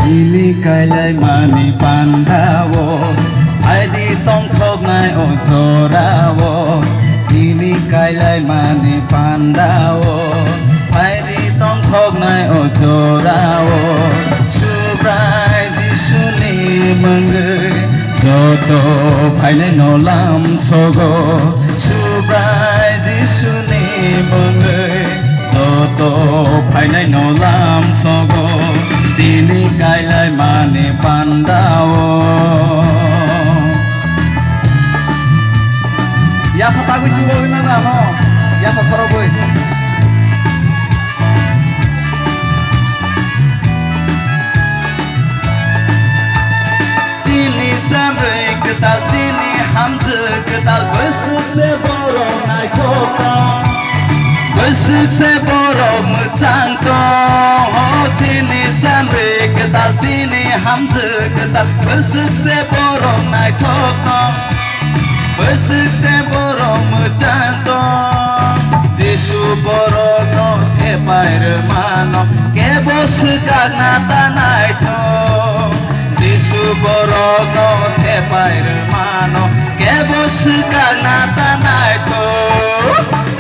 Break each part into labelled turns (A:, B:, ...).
A: Ini kailai mani pandawo Ai di tong thok nai o zorawo Ini kailai mani pandawo Ai di tong thok nai o zorawo Subrai jisuni mengai Joto phailai nolam sogo Subrai jisuni mengai Joto phailai nolam sogo Dini kailai mani pandawo Ya patagu chubo ina na no Ya pataro boy Sini samre ketal sini hamze ketal besuk se borong nai kota Besuk se borong mecangko Sini samre ketal sini hamze ketal besuk se borong nai kota Besuk se borong mecangko Jisu borong no tepai remano ke bosuk nata nai to Jisu borong no tepai remano ke bosuk nata nai to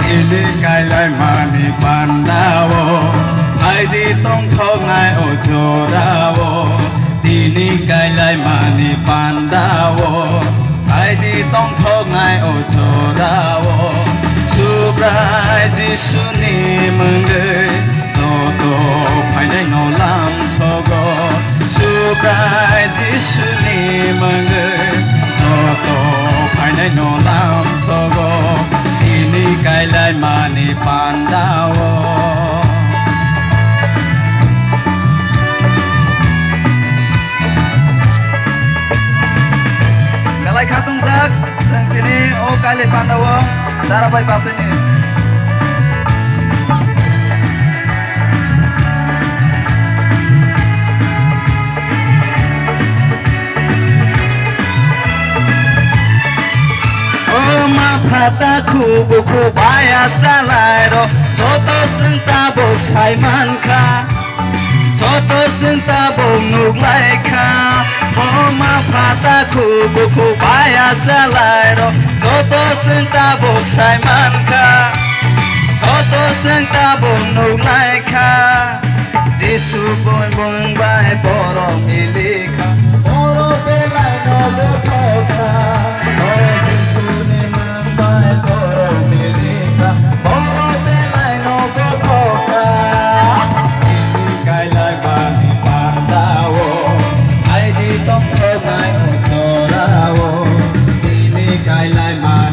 A: Ini kailai mani pandawo Ai di tong thok nai o zorawo Ini kailai mani pandawo Ai di tong thok nai o zorawo Subrai jisuni mengai Joto phailai nolam sogo Subrai jisuni mengai Joto phailai nolam sogo Ini kailai mani pandawo Kalai khatung jak sang sini o kailai pandawo Dara bai pasini Phata khubu khubaya salai ro Soto senta bo saiman kha Soto senta bo nuk lai kha Oma phata khubu khubaya salai ro Soto senta bo saiman kha Soto senta bo nuk lai kha Jisu boy boy bai poro milikha Poro belai no bo thokha Kailai mani